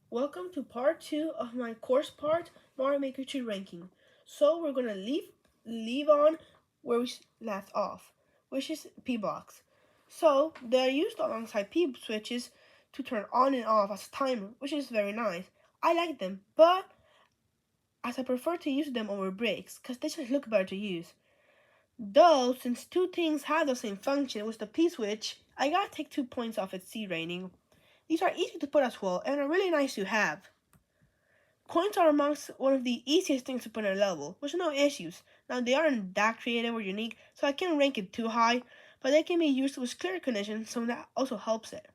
Welcome to part 2 of my course part Mario Maker 2 ranking. So we're gonna leave on where we left off, which is P blocks. So they are used alongside P switches to turn on and off as a timer, which is very nice. I like them, but as I prefer to use them over breaks, because they just look better to use. Though, since two things have the same function with the P switch, I gotta take 2 points off its C rating. These are easy to put as well and are really nice to have. Coins are amongst one of the easiest things to put in a level, with no issues. Now they aren't that creative or unique, so I can't rank it too high, but they can be used with clear conditions, so that also helps it.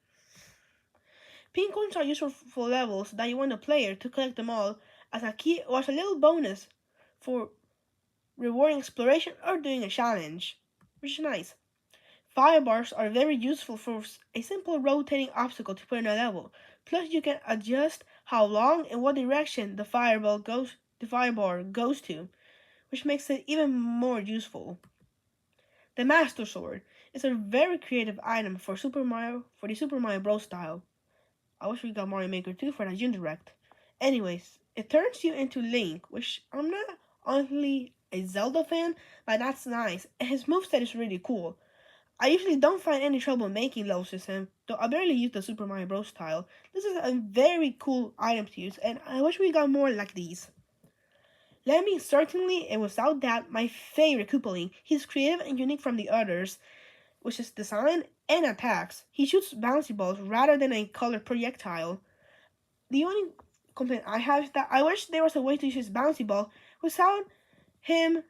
Pink coins are useful for levels that you want the player to collect them all as a key or as a little bonus for rewarding exploration or doing a challenge, which is nice. Fire bars are very useful for a simple rotating obstacle to put in a level. Plus, you can adjust how long and what direction the firebar goes to, which makes it even more useful. The Master Sword is a very creative item for the Super Mario Bros. Style. I wish we got Mario Maker 2 for that June Direct. Anyways, it turns you into Link, which I'm not honestly a Zelda fan, but that's nice. And his moveset is really cool. I usually don't find any trouble making levels with him, though I barely use the Super Mario Bros. Style. This is a very cool item to use, and I wish we got more like these. Lemmy is certainly and without doubt my favorite Koopaling. He's creative and unique from the others, with his design and attacks. He shoots bouncy balls rather than a colored projectile. The only complaint I have is that I wish there was a way to use his bouncy ball without him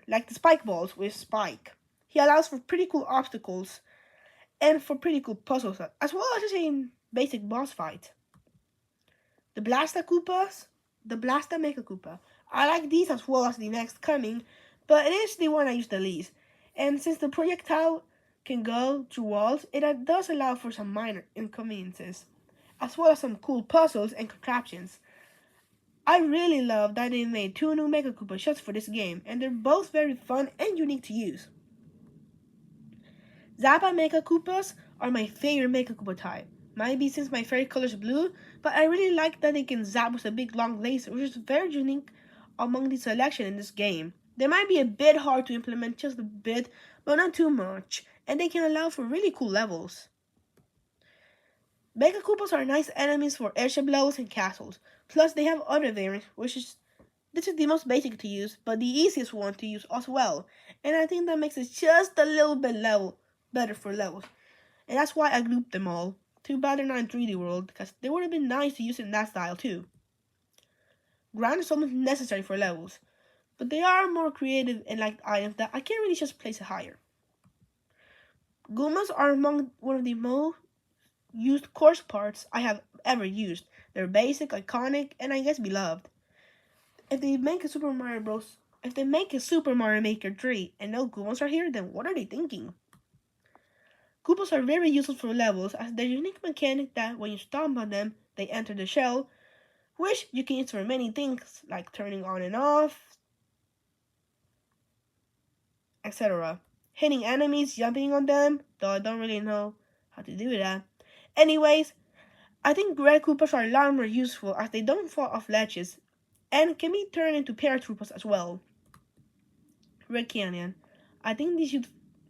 like the spike balls with Spike. He allows for pretty cool obstacles and for pretty cool puzzles, as well as a basic boss fight. The Blasta Koopas, the Blasta Mecha Koopa. I like these as well as the next coming, but it is the one I use the least. And since the projectile can go through walls, it does allow for some minor inconveniences, as well as some cool puzzles and contraptions. I really love that they made two new Mecha Koopas just for this game, and they're both very fun and unique to use. Zappa Mecha Koopas are my favorite Mecha Koopa type. Might be since my favorite color is blue, but I really like that they can zap with a big long laser, which is very unique among the selection in this game. They might be a bit hard to implement, just a bit, but not too much, and they can allow for really cool levels. Mecha Koopas are nice enemies for airship levels and castles. Plus, they have other variants, this is the most basic to use, but the easiest one to use as well. And I think that makes it just a little bit better for levels. And that's why I grouped them all. Too bad they're not in 3D World, because they would have been nice to use in that style too. Ground is almost necessary for levels, but they are more creative and liked items that I can't really just place it higher. Goombas are among one of the most used course parts I have ever used. They're basic, iconic, and I guess beloved. If they make a Super Mario Maker 3 and no Goombas are here, then what are they thinking? Koopas are very useful for levels as their unique mechanic that when you stomp on them, they enter the shell, which you can use for many things like turning on and off, etc. Hitting enemies, jumping on them, though I don't really know how to do that. Anyways, I think red Koopas are a lot more useful as they don't fall off ledges and can be turned into paratroopers as well. Red Canyon. I think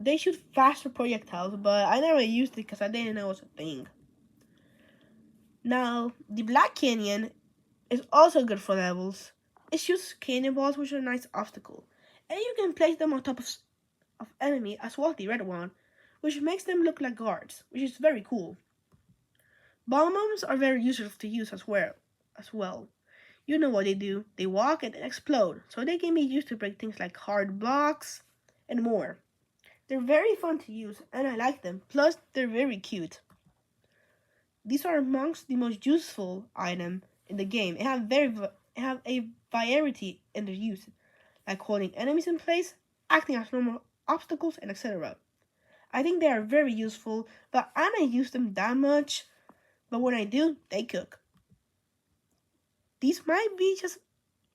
they shoot faster projectiles, but I never used it because I didn't know it was a thing. Now, the Black Canyon is also good for levels. It shoots cannonballs, which are a nice obstacle, and you can place them on top of enemy as well as the red one, which makes them look like guards, which is very cool. Bomb bombs are very useful to use as well. You know what they do. They walk and then explode, so they can be used to break things like hard blocks and more. They're very fun to use, and I like them. Plus, they're very cute. These are amongst the most useful item in the game. It have a variety in their use, like holding enemies in place, acting as normal obstacles, and etc. I think they are very useful, but I don't use them that much. But when I do, they cook. These might be just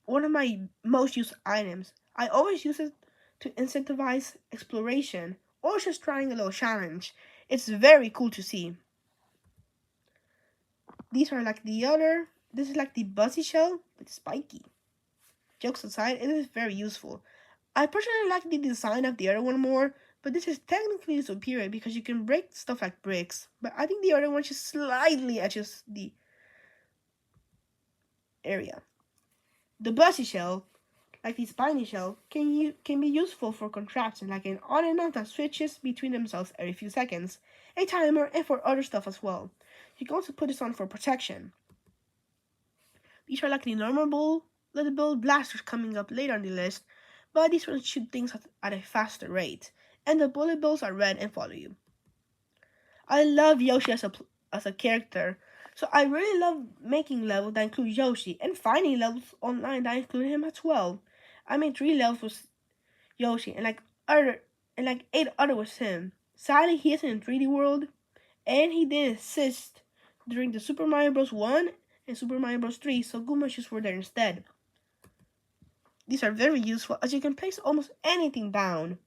one of my most used items. I always use it to incentivize exploration or just trying a little challenge. It's very cool to see. These are like the other. This is like the Buzzy Shell, but spiky. Jokes aside, it is very useful. I personally like the design of the other one more, but this is technically superior because you can break stuff like bricks. But I think the other one just slightly etches the area. The Buzzy Shell, like the spiny shell, can be useful for contraption like an on and off that switches between themselves every few seconds, a timer, and for other stuff as well. You can also put this on for protection. These are like the normal little blasters coming up later on the list, but these ones shoot things at a faster rate, and the bullet bills are red and follow you. I love Yoshi as a character, so I really love making levels that include Yoshi and finding levels online that include him as well. I made 3 levels with Yoshi and like 8 other with him. Sadly, he isn't in 3D World, and he didn't assist during the Super Mario Bros. 1 and Super Mario Bros. 3, so Goombashes were there instead. These are very useful as you can place almost anything down,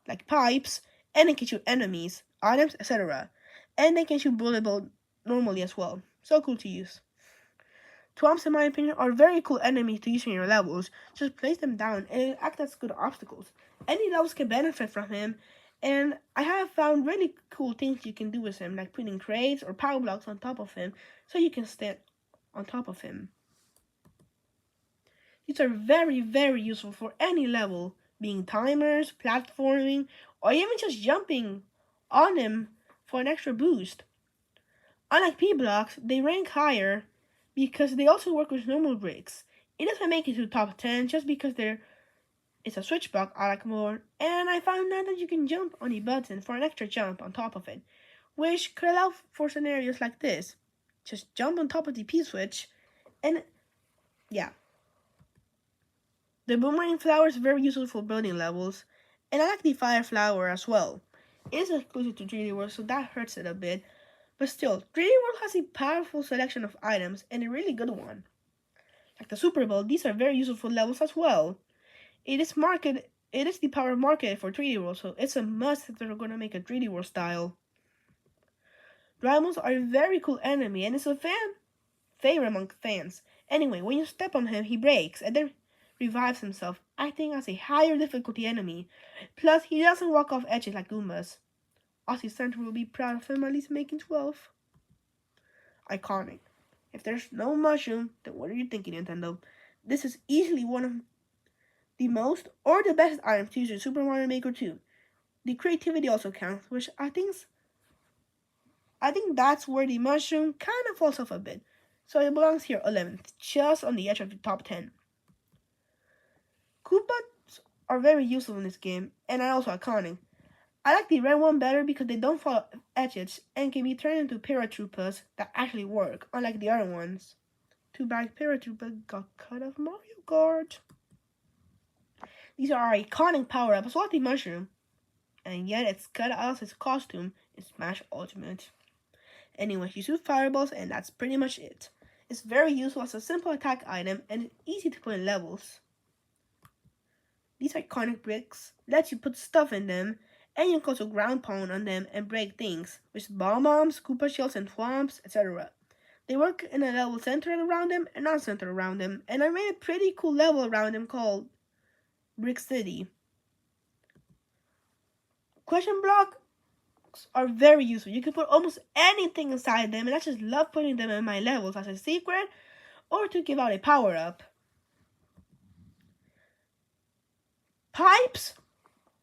like pipes, and they can shoot enemies, items, etc. And they can shoot bullet bills normally as well. So cool to use. Twomps, in my opinion, are very cool enemies to use in your levels. Just place them down and they act as good obstacles. Any levels can benefit from him, and I have found really cool things you can do with him, like putting crates or power blocks on top of him so you can stand on top of him. These are very, very useful for any level, being timers, platforming, or even just jumping on him for an extra boost. Unlike P-blocks, they rank higher because they also work with normal bricks. It doesn't make it to top 10 just because it's a switch block I like more, and I found out that you can jump on the button for an extra jump on top of it, which could allow for scenarios like this. Just jump on top of the P-switch, and yeah. The boomerang flower is very useful for building levels, and I like the fire flower as well. It is exclusive to 3D World, so that hurts it a bit, but still, 3D World has a powerful selection of items and a really good one. Like the Super Bowl, these are very useful for levels as well. It is the power market for 3D World, so it's a must if they're gonna make a 3D World style. Drymos are a very cool enemy and it's a favorite among fans. Anyway, when you step on him, he breaks and then revives himself, acting as a higher difficulty enemy. Plus, he doesn't walk off edges like Goombas. Aussie Center will be proud of him at least making 12. Iconic. If there's no mushroom, then what are you thinking, Nintendo? This is easily one of the most or the best items to use in Super Mario Maker 2. The creativity also counts, which I think that's where the mushroom kind of falls off a bit. So it belongs here 11th, just on the edge of the top 10. Koopas are very useful in this game, and are also iconic. I like the red one better because they don't follow edges and can be turned into paratroopas that actually work, unlike the other ones. Too bad Paratroopa got cut off Mario Kart. These are iconic power-ups, like the mushroom, and yet it's cut out its costume in Smash Ultimate. Anyway, you shoot fireballs, and that's pretty much it. It's very useful as a simple attack item, and it's easy to put in levels. These iconic bricks let you put stuff in them, and you can also ground pound on them and break things, with bomb bombs, Koopa shells, and thwomps, etc. They work in a level centered around them and not centered around them, and I made a pretty cool level around them called Brick City. Question blocks are very useful. You can put almost anything inside them, and I just love putting them in my levels as a secret or to give out a power-up. Pipes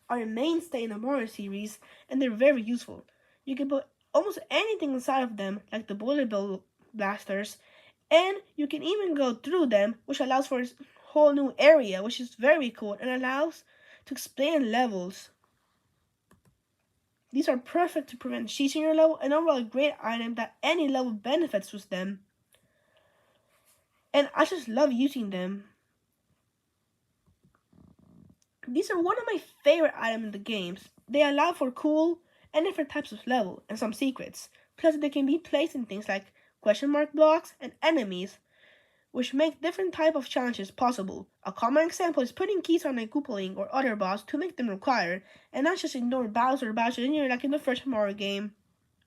are a mainstay in the Mario series, and they're very useful. You can put almost anything inside of them, like the bullet bill blasters, and you can even go through them, which allows for a whole new area, which is very cool and allows to explain levels. These are perfect to prevent cheats in your level and overall a great item that any level benefits with them. And I just love using them. These are one of my favorite items in the games. They allow for cool and different types of level and some secrets. Plus they can be placed in things like question mark blocks and enemies, which make different type of challenges possible. A common example is putting keys on a Koopaling or other boss to make them required, and not just ignore Bowser Jr. like in the first Mario game,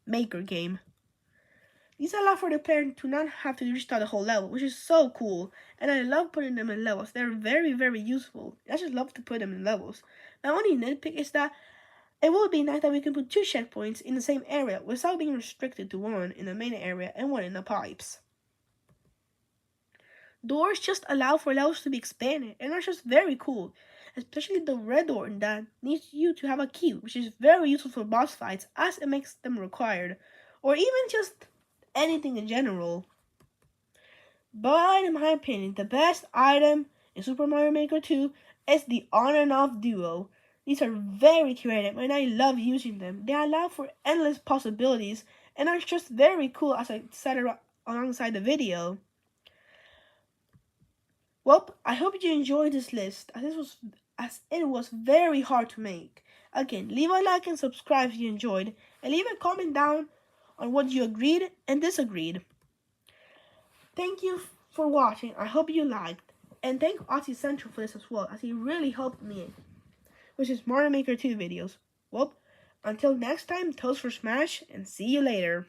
Maker game. These allow for the player to not have to restart the whole level, which is so cool. And I love putting them in levels. They're very, very useful. I just love to put them in levels. My only nitpick is that it would be nice that we can put 2 checkpoints in the same area without being restricted to one in the main area and one in the pipes. Doors just allow for levels to be expanded and are just very cool, especially the red door that needs you to have a key, which is very useful for boss fights as it makes them required, or even just anything in general. But in my opinion, the best item in Super Mario Maker 2 is the on and off duo. These are very creative and I love using them. They allow for endless possibilities and are just very cool, as I said alongside the video. Well, I hope you enjoyed this list as it was very hard to make. Again, leave a like and subscribe if you enjoyed, and leave a comment down on what you agreed and disagreed. Thank you for watching. I hope you liked, and thank Ozzy Central for this as well, as he really helped me with his Mario Maker 2 videos. Well, until next time, toast for Smash, and see you later.